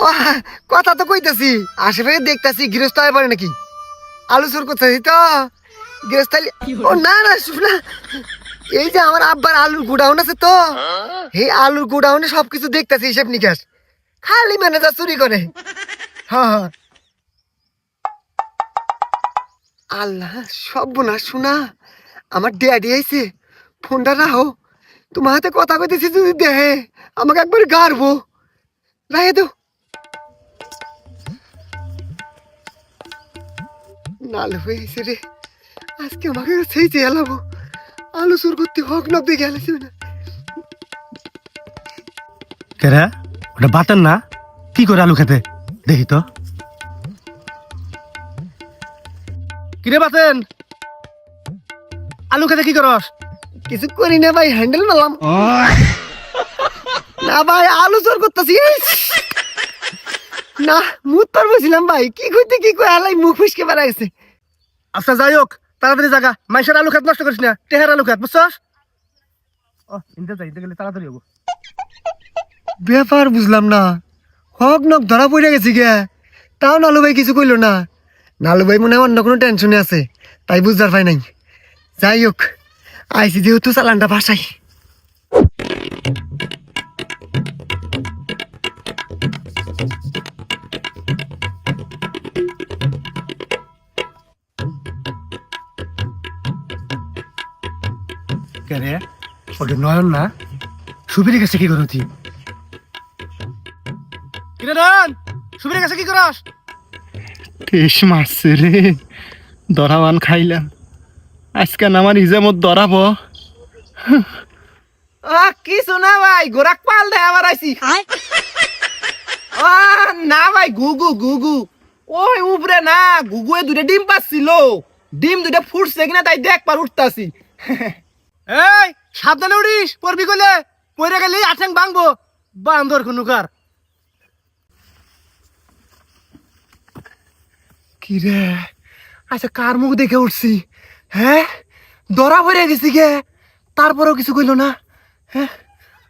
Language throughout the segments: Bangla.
ও কথা তো কইতাছি, আশেপাশে দেখতাছি গৃহস্থ হয়ে পড়ে নাকি আলু চোর করতেছি তো গৃহস্থ। ও না না শুনা, এই যে আমার আব্বার আলুর গোডাউন আছে তো, এই আলুর গোডাউনে সবকিছু দেখতাছি, হিসাব নিকাশ। খালি ম্যানেজার চুরি করে। হ্যাঁ হ্যাঁ। আল্লাহ সব বোনা শোনা, আমার ড্যাডি আইছে, ফোনটা রাখো। তোমার হাতে কথা কইতেছি, যদি দেহে আমাকে একবার গাড়বো। রাখে তো নাল হয়েছে রে, আজকে আমাকে সেই চেয়ে এলাবো। আলু চুর করতে হক নব্বই গেলেছে না। কেরা ওটা বাতেন না, কি করে আলু খেতে দেখি তো। কিরে বাতেন, আলু খেতে কি করস? কিছু করি না ভাই, হ্যান্ডেল মারলাম। না ভাই আলু চোর করতেছি না, মুখ তোর বসিলাম ভাই, কি কইতে কি কই আলাই মুখ ফুসকে বেড়া গেছে। আচ্ছা যাই হোক, তাড়াতাড়ি জাগা, মাইশের আলু খেত নষ্ট করিস না, টেহার আলু খেত বুঝছস। ও ইনতে যাইতে গেলে তাড়াতাড়ি হবো। ব্যাপার বুঝলাম না, হক নক ধরা পড়ে গেছি গে, তাও নালু ভাই কিছু কইলো না। নালু ভাই মনে হয় অন্য কোনো টেনশনে আছে, তাই বুঝতে পাই নাই। যাই হোক, আইসি যেহেতু চালানটা ভাসাই। কেরে ওটা নয়ন না, সুবিরের কাছে কি করতি? কিরে নয়ন, সুবিরের কাছে কি করস? টেস মারছে রে, দরাবান খাইলাম। আজকে আমার ইজামত দরাবো। কিছু না ভাই, গোরাক পাল দেয় আবার আইসি। না ভাই, গুগু গুগু ওই উপরে না, গুগুয়ে দুটো ডিম পাচ্ছিল, ডিম দুটো ফুটছে কিনা তাই দেখ পার উঠতাছি। এই সাবধানে উড়িস, পড়বি কইলে পড়ে গেলি আঠেং ভাঙবো, বান্দর কোনুকার। কি রে, আচ্ছা কার মুখ দেখে উঠছি? হ্যাঁ ধরা পড়ে গেছি গে, তারপরেও কিছু কইলো না। হ্যাঁ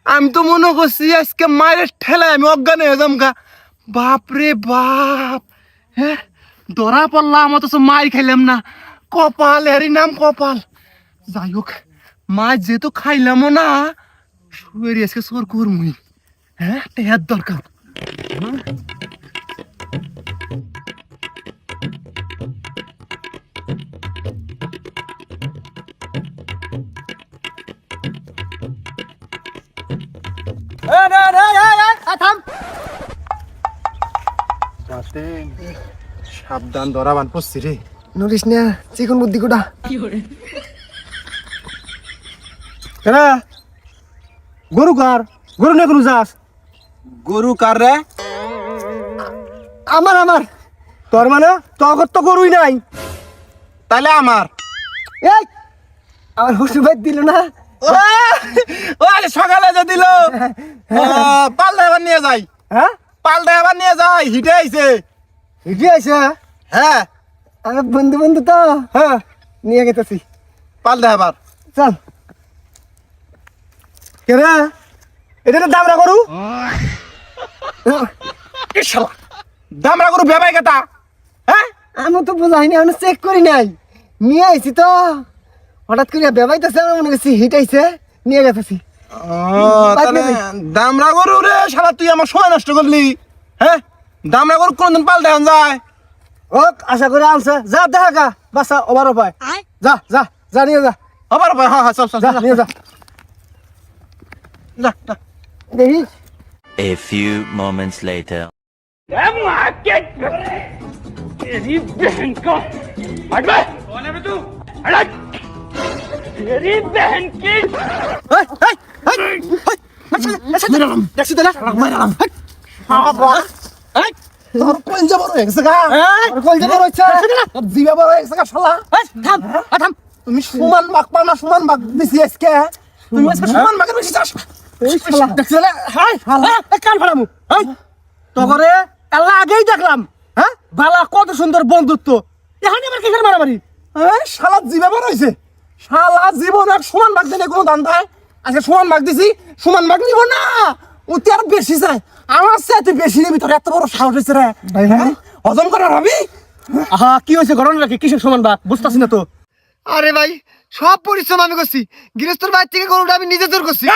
আমি তো মনে করছি আজকে মায়ের ঠেলায় আমি অজ্ঞান হয়ে যাম গা। বাপ রে বাপ, হ্যাঁ ধরা পড়লাম অথচ মার খাইলাম না। কপাল, এরই নাম কপাল। যাই হোক, মা যেহেতু খাইলামও না, শুয়ে আজকে চোর করমুই। হ্যাঁ টেহার দরকার। সাবধান, দরাবান পড়ছি রে। নরিস না, চিকন বুদ্ধি কোটা। কেনা গরু কার, গরু নিয়ে কোনো যাস? গরু কার রে? আমার আমার। তোর মানে তোর তো গরুই নাই, তাহলে আমার। এই আমার হুসু ভাই দিল না। সকালে যে দিল, পাল দেবার নিয়ে যাই। হ্যাঁ পাল দেবার নিয়ে যাই, হিটে আইছে। হিটি আইছে? হ্যাঁ আমার বন্ধু বন্ধু তো, হ্যাঁ নিয়ে গেতেছি। পাল দেবার। চল। কেনা এটা তো দামরা গরু। দামরা গরু বেবাই কেতা? হ্যাঁ আমি তো বুঝাইনি, আমি চেক করি নাই, নিয়ে আইছি তো। হঠাৎ করে বেবাইতেছে, আমার মনে করছি হিট আইছে, নিয়ে গেতেছি। দামরা গরু রে শালা, তুই আমার সময় নষ্ট করলি। হ্যাঁ দামরা গরু কোনদিন পাল দেওয়া যায়? ও আশা করে আনছে, যা দেখা গা বাসা ওভার পায়। যা যা যা নিয়ে যা, আবার ভাই, হ্যাঁ হ্যাঁ, চল চল যা নিয়ে যা। দেখি A few moments later. তোর কলজা বড় হয়ে গেছে গা, তোর কলজা বড় হচ্ছে, তোর জিভা বড় হয়ে গেছে গা শালা। থাম থাম, তুমি সমান ভাগ পাও না, সমান ভাগ দিছি আজকে। তুমি আজকে সমান ভাগের বেশি চাস। এই শালা দেখছিলে, হাই শালা কান ফাড়ামু। হাই তোরে আল্লাহ আগেই দেখলাম। হ্যাঁ বালা কত সুন্দর বন্ধুত্ব, এখানে আবার কিসের মারামারি? এই শালা জিভা বড় হইছে, শালা জীবন আর সমান ভাগ দিলে কোনো দান দেয়? আজকে সমান ভাগ দিছি, সমান ভাগ নিব না। ও তুই আর বেশি চাই আমার চাইতে বেশি নিবি তোর এত বড় সাহস হয়েছে রে ভাই, ভাই। হ্যাঁ? হজম করার হবি আহা কি হয়েছে ঘটনা রাখি কিসের সমান বাঘ বুঝতেছি না তো। আরে ভাই সব পরিশ্রম আমি করছি, গৃহস্থর বাড়ি থেকে গরুটা আমি নিজে জোর করছি।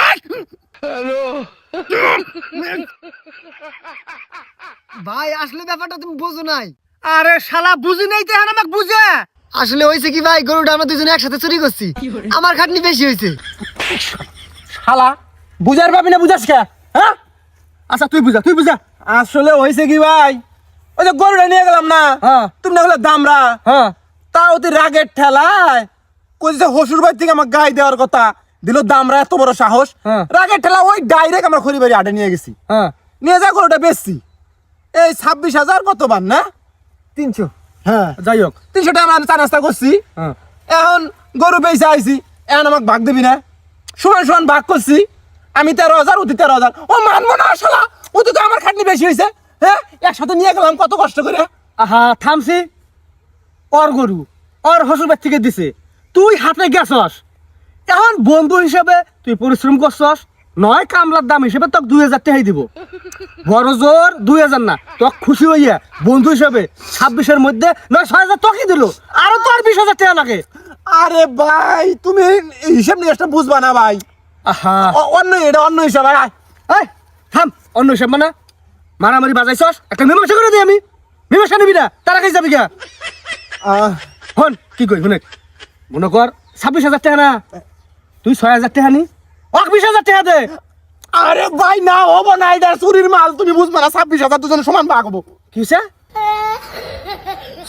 ভাই আসলে ব্যাপারটা তুমি বুঝো নাই। আরে শালা বুঝি নাই তো এখন আমাকে বুঝে। আসলে হয়েছে কি ভাই, গরুটা আমরা দুজনে একসাথে চুরি করছি, আমার খাটনি বেশি হয়েছে। শালা বুঝার পাবি না বুঝাস কে হ্যাঁ আচ্ছা তুই বুঝা। আসলে হয়েছে কি ভাই ওই যে গরুটা নিয়ে গেলাম না হ্যাঁ। তুমি না হলে দামরা হ্যাঁ তা অতি রাগের ঠেলায় কইছে হসুর বাড়ি থেকে আমার গায়ে দেওয়ার কথা দিল দামরা এত বড় সাহস হ্যাঁ। রাগের ঠেলা ওই ডাইরেক্ট আমরা খড়ি বাড়ি আটে নিয়ে গেছি হ্যাঁ নিয়ে যা গরুটা বেচছি এই 26,000 কত বার না 300। হ্যাঁ যাই হোক 300 টাকা আমরা চা নাস্তা করছি হ্যাঁ এখন গরু বেচে আইছি এখন আমাকে ভাগ দিবি না সমান সমান ভাগ করছি আমি 13,000 অতি 13,000 ও মানবো না শালা অতি তো আমার খাটনি বেশি হয়েছে হ্যাঁ একসাথে নিয়ে গেলাম কত কষ্ট করে আহা থামছি, ওর গরু ওর হসুরবাদ থেকে দিছে, তুই হাতে গেছস, এখন বন্ধু হিসেবে তুই পরিশ্রম করছস, নয় কামলার দাম হিসেবে তোকে 2,000 টাকাই দিব, বড় জোর 2,000 না, তোকে খুশি হইয়া বন্ধু হিসেবে 26-এর মধ্যে নয় 6,000 তোকে দিল, আরো তো আর 20,000 টাকা লাগে। আরে ভাই তুমি হিসাব নিকাশটা বুঝবা না ভাই আহা অন্য এটা অন্য হিসাব ভাই এই থাম, অন্য হিসাব মানে মারামারি বাজাইছস, একটা মীমাংসা করে দিই আমি, মীমাংসা নিবি না তারা কাছে যাবি গা। হন কি কই শুনে মনে কর 26,000 টাকা না, তুই 6,000 টাকা নি, 20,000 টাকা দে। আরে ভাই না হবো না এটা চুরির মাল তুমি বুঝবা না 26,000 দুজনে সমান ভাগ হবো কি হইছে?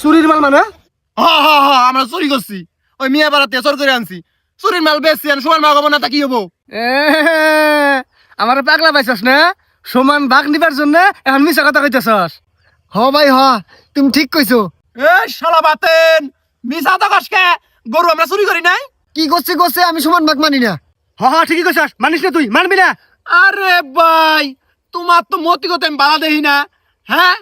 চুরির মাল মানে? হ্যাঁ আমরা চুরি করছি ওই মিয়া পাড়াতে চোর করে আনছি চুরির মাল বেচছি আর সমান ভাগ হবো না তা কি হবো এ আমার পাগলা পাইছস না, সমান ভাগ নিবার জন্য এখন মিছা কথা কইতেছস। হ ভাই হ, তুমি ঠিক কইছো। এই শালা বাতেন মিছা তো কসকে গরু আমরা চুরি করি নাই কি করছে আমি সমান ভাগ মানি না। হ ঠিকই কইছস, মানিস না তুই, মানবি না। আরে ভাই তোমার তো মতি কথা আমি বাধা দেই না হ্যাঁ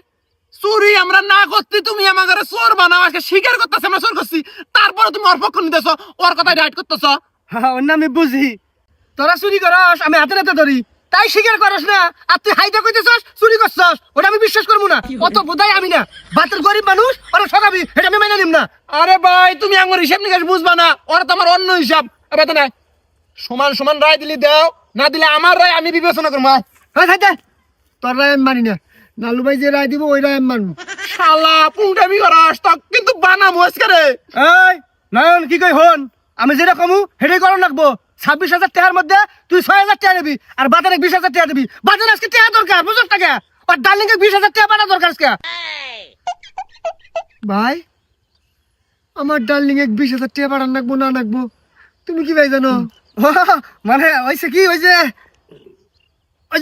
চুরি আমরা না করতে তুমি আমাদের চোর বানাও আজকে স্বীকার করতেছ আমরা চোর করছি তারপরে তুমি ওর পক্ষ নিতেছ ওর কথা ডাইট করতেছ হ্যাঁ অন্য আমি বুঝি, তোরা চুরি করস আমি হাতে নাতে ধরি, তাই স্বীকার করস না, আর তুই হাইটা কইতেছস চুরি করছস, ওটা আমি বিশ্বাস করবো না, অত বোধাই আমি না, বাতের গরিব মানুষ ওরা ঠকাবি, এটা আমি মেনে নিম না। আরে ভাই তুমি আমার হিসাব নিকাশ বুঝবা না ওরা তো আমার অন্য হিসাব এবার তো নাই সমান সমান রায় দিলি দাও না দিলে আমার রায় আমি বিবেচনা করবো হ্যাঁ থাক তোর রায় আমি মানি না, নালু ভাই যে রায় দিব ওই রায় আমি মানবো। শালা পুংটামি করাস তো কিন্তু বানাবো আজকে রে এই নয়ন কি কই হন, আমি যেটা কমু সেটাই করণ রাখবো, 26,000 টাকার মধ্যে তুই 6,000 টাকা নিবি আর বাজারে 20,000 টাকা দিবি, বাজারে আজকে টাকা দরকার বুঝছ টাকা, আর ডার্লিং এর 20,000 টাকা পাঠা দরকার আজকে। ভাই আমার ডার্লিং এর 20,000 টাকা পাঠান রাখবো না রাখবো তুমি কি ভাই জানো? মানে হয়েছে কি ওই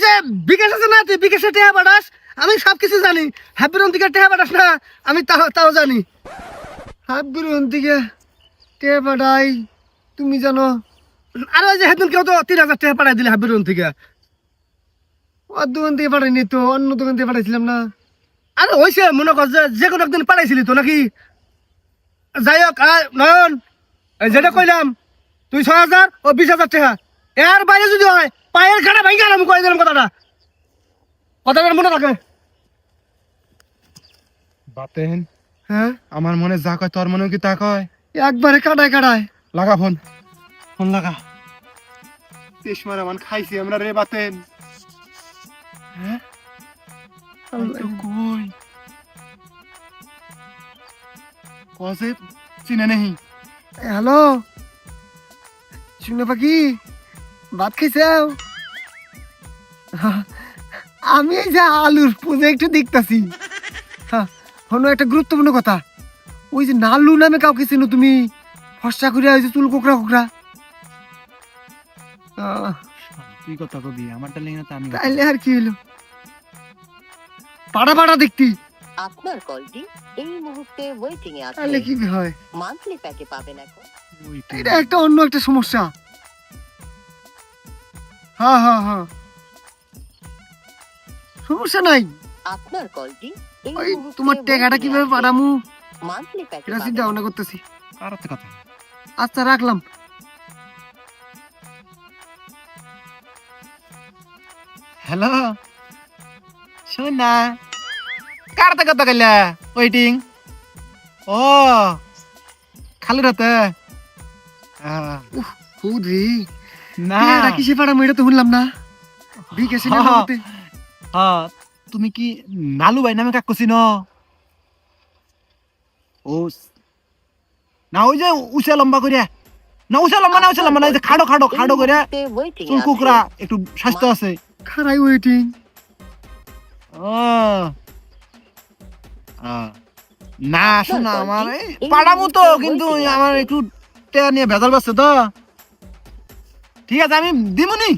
যে বিকাশ আছে না, তুই বিকাশে টাকা পাঠাস, আমি সব কিছু জানি, হ্যাপিরন থেকে টাকা পাঠাস না আমি তাও জানি, হ্যাপিরন থেকে টাকা পাঠাই তুমি জানো, আর ওই যে হেতন কেউ তো 3,000 টাকা পাঠাই দিলে হ্যাপিরন থেকে, ওর দোকান থেকে পাঠাইনি তো, অন্য দোকান থেকে পাঠাইছিলাম না, আরে হয়েছে মনে কর যে কোনো একদিন পাঠাইছিলি তো নাকি। যাই হোক নয়ন যেটা কইলাম তুই 6,000 ও 20,000 টাকা, এর বাইরে যদি হয় পায়ের ঘাটা ভাই গেলাম কয়ে দিলাম কথাটা মনে রাখে। বাতেন হ্যাঁ আমার মনে যা কয় তোর মনে কি তা কয়? একবারে কাটায় লাগা ফোন, ফোন লাগা। তেস মারা মান খাইছি আমরা রে বাতেন। হ্যাঁ আমি তো কই কসে চিনে নেই। হ্যালো শুনে পাখি ভাত খাইছাও? আমি এই যে আলুর প্রজেক্ট দেখতাছি। হ্যাঁ হলো একটা গুরুত্বপূর্ণ কথা, ওই যে নালু নামে কাউকে চিনো তুমি, ফর্সা করে ওই যে চুল কোকড়া তুই কথা কবি আমার ডালিং না তো আমি তাইলে আর কি হলো, পাড়া দেখতি আপনার কলটি এই মুহূর্তে ওয়েটিং এ আছে। তাহলে কি হয়? মান্থলি প্যাকে পাবেন এখন। এটা একটা অন্য একটা সমস্যা। হ্যাঁ সমস্যা নাই, আপনার কলটি এই ওই মুহূর্তে তোমার টাকাটা waiting এ কিভাবে আছে। পাঠামু মান্থলি প্যাকে এটা চিন্তা ভাবনা করতেছি। কার হাতে কথা? আচ্ছা রাখলাম। হ্যালো শোন না কার তা কথা কইলা ওয়েটিং ও খালুর হাতে হুদরি না টেহাটা কিসে পাড়ামু এটা তো শুনলাম না বিকাশে না হ্যাঁ। বলতে। হ্যাঁ তুমি কি নালু ভাই নামে কাক কছিন ও না ওই যে উঁচা লম্বা করে না উঁচা লম্বা না এই যে খাড়ো খাড়ো খাড়ো করে ওয়েটিং চুল কুকরা একটু স্বাস্থ্য আছে খারাই ওয়েটিং ও না শোন আমার এই পাড়ামু তো কিন্তু আমার একটু টেয়া নিয়ে ভেজাল বাসছে তো ঠিক আছে আমি দিমুনি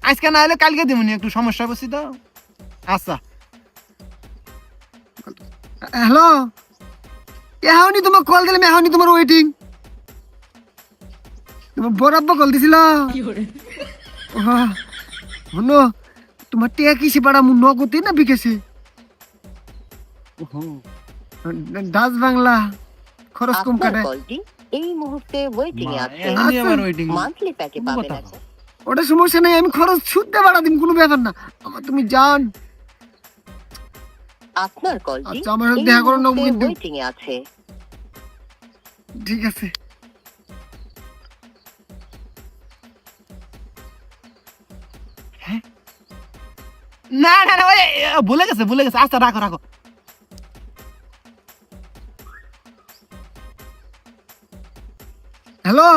আজকে না হলে কালকে দিমুনি একটু সমস্যা করছি তো আচ্ছা হ্যালো এখনই তোমার কল দিলাম এখনই তোমার ওয়েটিং তোমার বরাব্বা কল দিছিল শুনো তোমার টেয়া কিসে পাড়ামু নগদে না বিকাশে ডাচ বাংলা খরচ কম আপনার কাটে কলটি এই মুহূর্তে ওয়েটিং এ আছে এখনই আবার ওয়েটিং মান্থলি প্যাকে পাবেন এখন ওটা সমস্যা নেই আমি খরচ শুদ্ধে বাড়া দিম কোনো ব্যাপার না আমার তুমি জান আপনার কলটি আচ্ছা, আমার সাথে দেখা করো না, কিন্তু- ওয়েটিং এ আছে ঠিক আছে না না না ওই ভুলে গেছে আচ্ছা রাখো রাখো হ্যালো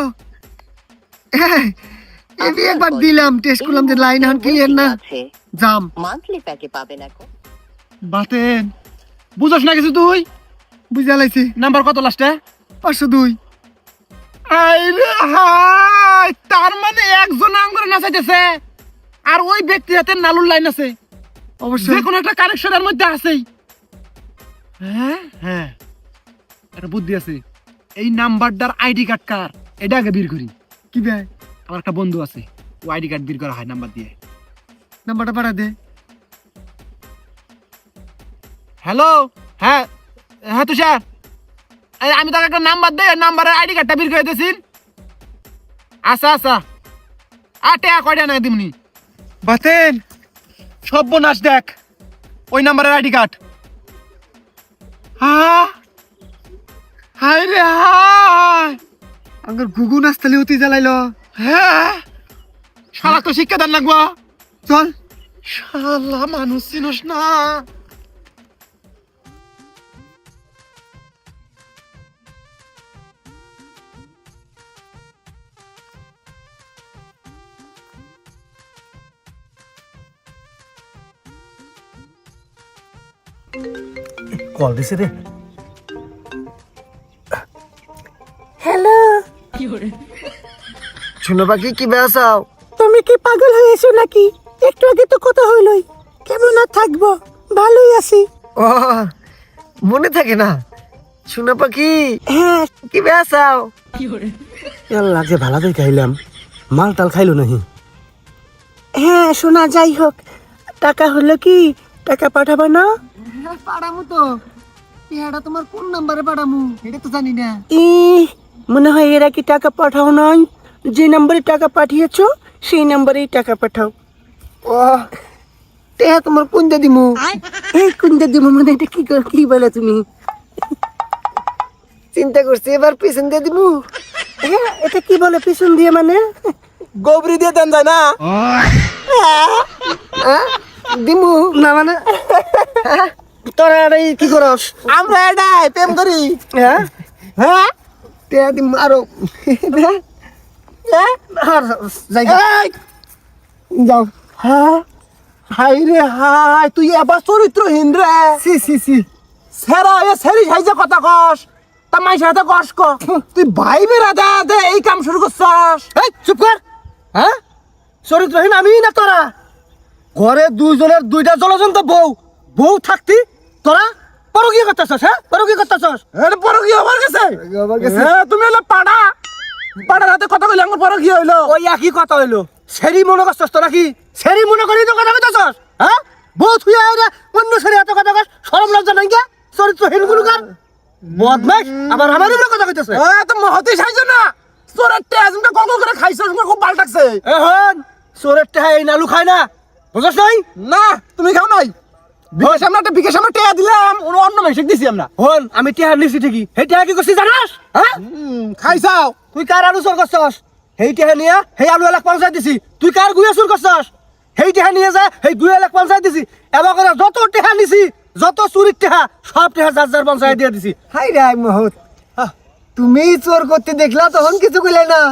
আমি একবার দিলাম টেস্ট করলাম যে লাইন এখন ক্লিয়ার না জাম মান্থলি প্যাকে পাবেন এখন বাতেন বুঝছ না কিছু তুই বুঝা লাইছি নাম্বার কত লাস্টে 502 আইরে হাই তার মানে একজন আঙ্গুরে নাচাইতেছে আর ওই ব্যক্তি হাতে নালুর লাইন আছে যে অবশ্যই কোনো একটা কানেকশনের মধ্যে আছেই হ্যাঁ হ্যাঁ একটা বুদ্ধি আছে এই নাম্বারটার আইডি কার্ড কার এটা আগে বের করি কি ভাই আমার একটা বন্ধু আছে ও আইডি কার্ড বের করা হয় নাম্বার দিয়ে নাম্বারটা পাঠা দে হ্যালো হ্যাঁ হ্যাঁ তুষার এই আমি তোকে একটা নাম্বার দেই নাম্বারের আইডি কার্ডটা বের করে দিয়েছি আচ্ছা আচ্ছা আটে কয়টা না দিমনি বাতেন সর্বনাশ দেখ ওই নাম্বারের আইডি কার্ড হ্যাঁ হাই রে হাই আঙ্গুর গুগু নাস্তালে হতে জ্বালাইলো হ্যাঁ শালা তো শিক্ষা দান লাগবো চল শালা মানুষ চিনস না কল দিছে রে শুনো বাকি কি বেসাও তুমি কি পাগল হয়েছো নাকি একটু আগে তো কথা হইলই কেমন আর থাকবো ভালোই আছি ও মনে থাকে না শুনো পাখি হ্যাঁ কি বেসাও লাগছে ভালো করে খাইলাম মাল টাল খাইলো নাহি হ্যাঁ শোনা যাই হোক টাকা হলো কি টাকা পাঠাবো না পাড়ামু তো এটা তোমার কোন নাম্বারে পাড়ামু এটা তো জানি না ই মনে হয় এরা কি টাকা পাঠাও নয় যে নম্বরে টাকা পাঠিয়েছো সেই নম্বরেই টাকা পাঠাও ও টেহা তোমার কোন দে দিমু এই কুন্দে দিব মানে এটা কি বলে তুমি চিন্তা করছি এবার পিছন দিয়ে দিমু হ্যাঁ এটা কি বলে পিছন দিয়ে মানে গোবরি দিয়ে দেন যায় না দিমু না মানে তোরা এই কি করস আমরা এটাই প্রেম করি হ্যাঁ হ্যাঁ টেহা দিমু আরো আর যাই যাও হ্যাঁ হাই রে হাই তুই এবার চরিত্রহীন রে সি সি সি সেরা এ সেরি সাইজে কথা কস তা মাই সাথে কস ক তুই ভাই বেরা দে এই কাম শুরু করছস এই চুপ কর হ্যাঁ চরিত্রহীন আমি না তোরা ঘরে দুইজনের দুইটা জলজন্ত বউ থাকতি তোরা পরকীয় করতেছস হ্যাঁ পরকীয় করতেছস এটা পরকীয় আমার কাছে হ্যাঁ তুমি হলো পাড়ার হাতে কথা কইলে আমার পরকীয় হইলো ওই একই কথা হইলো সেরি মনে করছস তোরা কি সেরি মনে করি তো কথা কইতেছস হ্যাঁ বউ তুই আইরা অন্য সেরি হাতে কথা কস শরম লজ্জা নাই কে চরিত্রহীন গুলোকার বদমাইশ আবার আমার উপরে কথা কইতেছে তো মহতি সাইছো না চোরের টেহাজমটা কত করে খাইছস খুব পাল্টাছে এখন চোরের টেহা এই নালু খায় না বুঝছ নাই? না তুমি খাও নাই বিকাশ আমরা টেয়া দিলাম অন্য মেশিক দিছি আমরা হন আমি টেহা নিছি ঠিকই সেই টেহা কি করছিস জানাস? হ্যাঁ খাইছাও তুই কার আলু চোর করছস? সেই টেহা নিয়ে সেই আলু এলাক পঞ্চায়েত দিছি। তুই কার গুয়া চুর করছস? সেই টেহা নিয়ে যা সেই গুয়া এলাক পঞ্চায়েত দিছি। এবার করে যত টেহা নিছি যত চুরির টেহা সব টেহা যার যার পঞ্চায়েত দিয়ে দিছি। হাই রে মহৎ তুমি চোর করতে দেখলা তখন কিছু কইলে না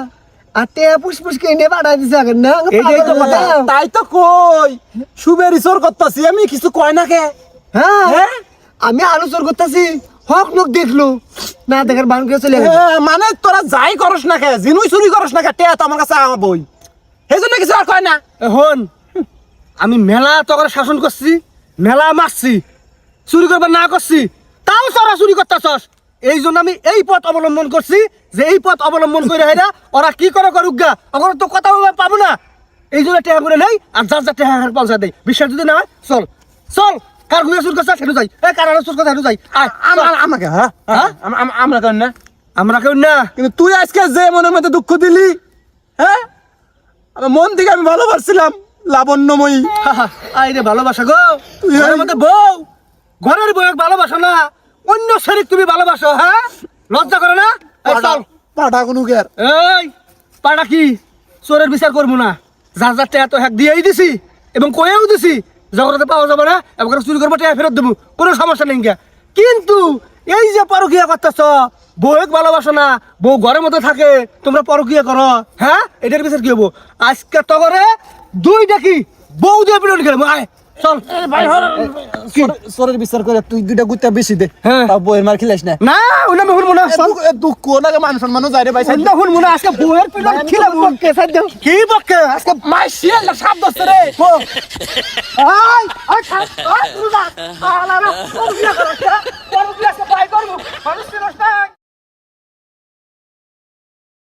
আর টেয়া পুষ্পুস কিনে পাঠাই দিছে আগের না এইটাই তো কথা। তাই তো কই সুবের ইসর করতাছি আমি কিছু কয় না কে হ্যাঁ আমি আলু চোর করতেছি হক লোক দেখলো না দেখার বান করে চলে গেল মানে তোরা যাই করস না কে জিনুই চুরি করস না কে টেয়া তো আমার কাছে আমার বই সেই জন্য কিছু আর কয় না হন আমি মেলা তখন শাসন করছি মেলা মারছি চুরি করবার না করছি তাও চোরা চুরি করতেছস। এই জন্য আমি এই পথ অবলম্বন করছি যে এই পথ অবলম্বন করে হেরা ওরা কি করে করুক গা ওখানে তো কথা বলতে পাবো না। এই জন্য টেহা করে নেই আর যার যার টেহা পৌঁছা দেয়। বিশ্বাস যদি না হয় চল চল কার ঘুরে চুর করছে সেটু যাই কার আলো চুর করছে সেটু যাই আমাকে হ্যাঁ আমরা কেন না আমরা কেউ না। কিন্তু তুই আজকে যে মনের মধ্যে দুঃখ দিলি হ্যাঁ আমার মন থেকে আমি ভালোবাসছিলাম লাবণ্যময়ী আই রে ভালোবাসা গো ঘরের মধ্যে বউ ঘরের বউ ভালোবাসো না অন্য শরীর তুমি ভালোবাসো। হ্যাঁ লজ্জা করে না? এই চল পাঠা কোনো গের এই পাড়া কি চোরের বিচার করবো না যার যার টেয়া তো হ্যাক দিয়েই দিছি এবং কয়েও দিছি জগতে পাওয়া যাবে না এবং চুরি করবো টেয়া ফেরত দেবো কোনো সমস্যা নেই। কিন্তু এই যে পরকিয়া করতেছ বউক ভালোবাসো না বউ ঘরের মধ্যে থাকে তোমরা পরকিয়া করো হ্যাঁ এটার বিচার কি হবো? আজকে তো করে দুইটা কি বউ দিয়ে পিটন খেলবো আয় চল সরের বিচার করে তুই দুইটা গুত্তা বেশি দে হ্যাঁ। তাও বইয়ের মার খিলাইস না না ওই আমি শুনবো না দুঃখ নাকি মান সম্মানও যায় রে ভাই সন্ধ্যা শুনবো না আজকে বউয়ের পিটন খেলাবো কি পক্ষে আজকে মাই শিয়াল সাপ দস্তে রে আয় আয় আয়